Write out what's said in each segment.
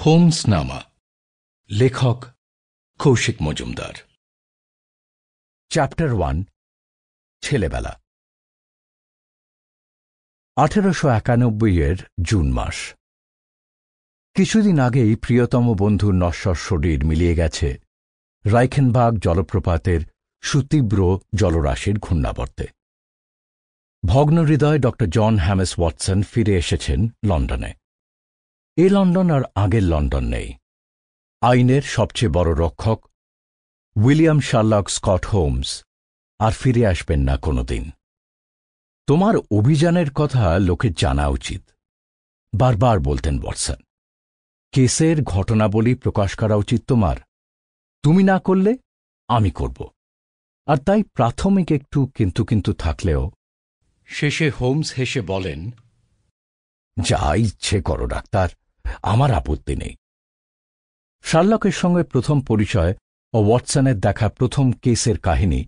হোমসনামা, লেখক কৌশিক মজুমদার। চ্যাপ্টার 1, ছেলেবেলা। 1891 জুন মাস। কিছুদিন আগেই প্রিয়তম বন্ধুর নশ্বর শরীর মিলিয়ে গেছে রাইখেনবাগ জলপ্রপাতের সুতীব্র জলরাশির ঘূর্ণাবর্তে। ভগ্নহৃদয় ড জন হ্যামেস ওয়াটসন ফিরে এসেছেন লন্ডনে। এ লন্ডন আর আগের লন্ডন নেই। আইনের সবচেয়ে বড় রক্ষক উইলিয়াম শার্লক স্কট হোমস আর ফিরে আসবেন না কোনোদিন। তোমার অভিযানের কথা লোকের জানা উচিত, বারবার বলতেন ওয়াটসন। কেসের ঘটনাবলী প্রকাশ করা উচিত তোমার। তুমি না করলে আমি করব। আর তাই প্রাথমিক একটু কিন্তু থাকলেও শেষে হোমস হেসে বলেন, যা ইচ্ছে করো ডাক্তার, আমার আপত্তি নেই। শার্লকের সঙ্গে প্রথম পরিচয় ও ওয়াটসনের দেখা প্রথম কেসের কাহিনী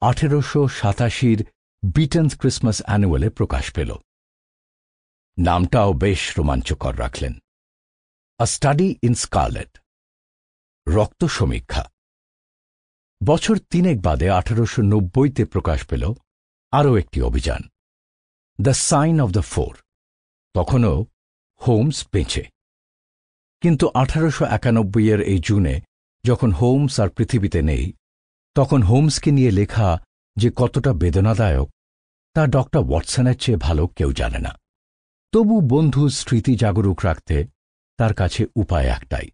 1887 বিটন্স ক্রিসমাস অ্যানুয়ালে প্রকাশ পেল। নামটাও বেশ রোমাঞ্চকর রাখলেন, আ স্টাডি ইন স্কারলেট, রক্ত সমীক্ষা। বছর তিনেক বাদে 1890 প্রকাশ পেল আরও একটি অভিযান, the sign of the four. তখনও হোমস বেঁচে। কিন্তু 1891 এই জুনে যখন হোমস আর পৃথিবীতে নেই, তখন হোমসকে নিয়ে লেখা যে কতটা বেদনাদায়ক তা ডক্টর ওয়াটসনের চেয়ে ভালো কেউ জানে না। তবু বন্ধুর স্মৃতি জাগরুক রাখতে তার কাছে উপায় একটাই,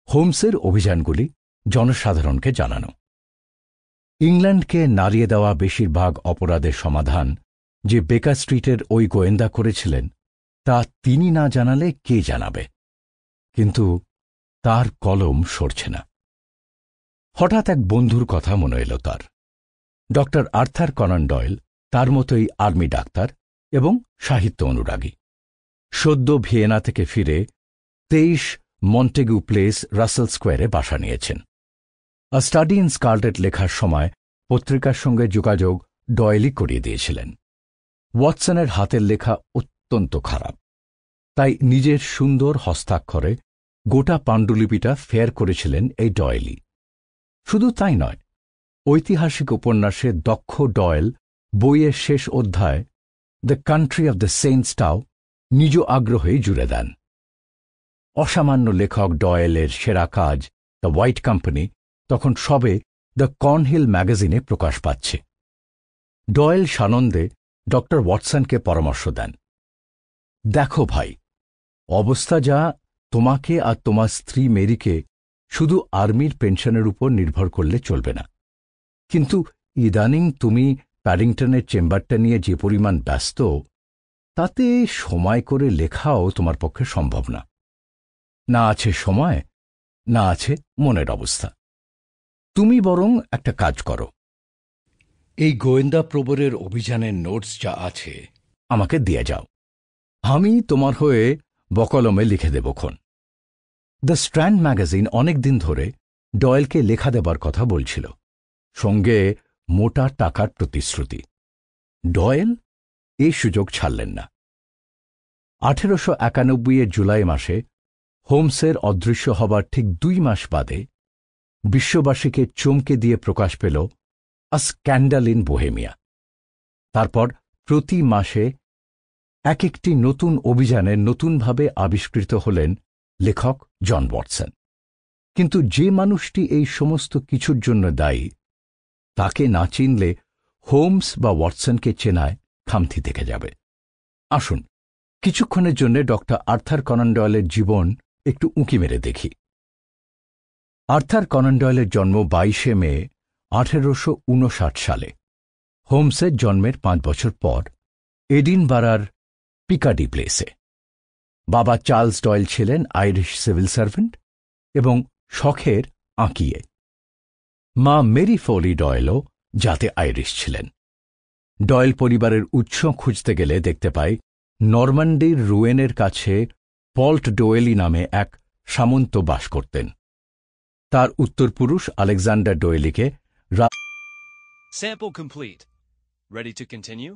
হোমসের অভিযানগুলি জনসাধারণকে জানানো। ইংল্যান্ডকে নাড়িয়ে দেওয়া বেশিরভাগ অপরাধের সমাধান যে বেকার স্ট্রিটের ওই গোয়েন্দা করেছিলেন, তা তিনি না জানালে কে জানাবে? কিন্তু তার কলম সরছে না। হঠাৎ এক বন্ধুর কথা মনে এল তার। ডক্টর আর্থার কনান ডয়েল তার মতোই আর্মি ডাক্তার এবং সাহিত্য অনুরাগী। সদ্য ভিয়েনা থেকে ফিরে 23 মন্টেগু প্লেস, রাসেল স্কোয়ারে বাসা নিয়েছেন। আ স্টাডি ইন স্কারলেট লেখার সময় পত্রিকার সঙ্গে যোগাযোগ ডয়েলই করিয়ে দিয়েছিলেন। ওয়াটসনের হাতের লেখা অত্যন্ত খারাপ, তাই নিজের সুন্দর হস্তাক্ষরে গোটা পাণ্ডুলিপিটা ফেয়ার করেছিলেন এই ডয়েলই। শুধু তাই নয়, ঐতিহাসিক উপন্যাসে দক্ষ ডয়েল বইয়ের শেষ অধ্যায় দ্য কান্ট্রি অব দ্য সেন্টসটাও নিজ আগ্রহেই জুড়ে দেন। অসামান্য লেখক ডয়েলের সেরা কাজ দ্য হোয়াইট কোম্পানি তখন সবে দ্য কর্নহিল ম্যাগাজিনে প্রকাশ পাচ্ছে। ডয়েল সানন্দে ডক্টর ওয়াটসনকে পরামর্শ দেন, দেখো ভাই, অবস্থা যা, তোমাকে আর তোমার স্ত্রী মেরিকে শুধু আর্মির পেনশনের উপর নির্ভর করলে চলবে না। কিন্তু ইদানিং তুমি প্যাডিংটনের চেম্বারটা নিয়ে যে পরিমাণ ব্যস্ত, তাতে সময় করে লেখাও তোমার পক্ষে সম্ভব না। না আছে সময়, না আছে মনের অবস্থা। তুমি বরং একটা কাজ করো, এই গোয়েন্দা প্রবরের অভিযানের নোটস যা আছে আমাকে দিয়ে যাও, আমি তোমার হয়ে বকলমে লিখে দেবক্ষণ। দ্য স্ট্র্যান্ড ম্যাগাজিন অনেক দিন ধরে ডয়েলকে লেখা দেবার কথা বলছিল, সঙ্গে মোটা টাকার প্রতিশ্রুতি। ডয়েল এই সুযোগ ছাড়লেন না। 1891 জুলাই মাসে হোমসের অদৃশ্য হবার ঠিক 2 মাস বাদে বিশ্ববাসীকে চমকে দিয়ে প্রকাশ পেল আ স্ক্যান্ডাল ইন বোহেমিয়া। তারপর প্রতি মাসে এক একটি নতুন অভিযানে নতুনভাবে আবিষ্কৃত হলেন লেখক জন ওয়াটসন। কিন্তু যে মানুষটি এই সমস্ত কিছুর জন্য দায়ী, তাকে না চিনলে হোমস বা ওয়াটসনকে চেনায় খামতি থেকে যাবে। আসুন কিছুক্ষণের জন্য ডক্টর আর্থার কনান ডয়েলের জীবন একটু উঁকি মেরে দেখি। আর্থার কনান ডয়েলের জন্ম 22 মে 1859 সালে। হোমসের জন্মের 5 বছর পর এডিনবারার পিকাডি প্লেসে। বাবা চার্লস ডয়েল ছিলেন আইরিশ সিভিল সার্ভেন্ট এবং শখের আঁকিয়ে। মা মেরি ফোলি ডয়েলও যাতে আইরিশ ছিলেন। ডয়েল পরিবারের উৎস খুঁজতে গেলে দেখতে পাই নরমান্ডির রুয়েনের কাছে পল্ট ডোয়েলি নামে এক সামন্ত বাস করতেন। তার উত্তরপুরুষ Alexander ডোয়েলিকে Sample complete. Ready to continue?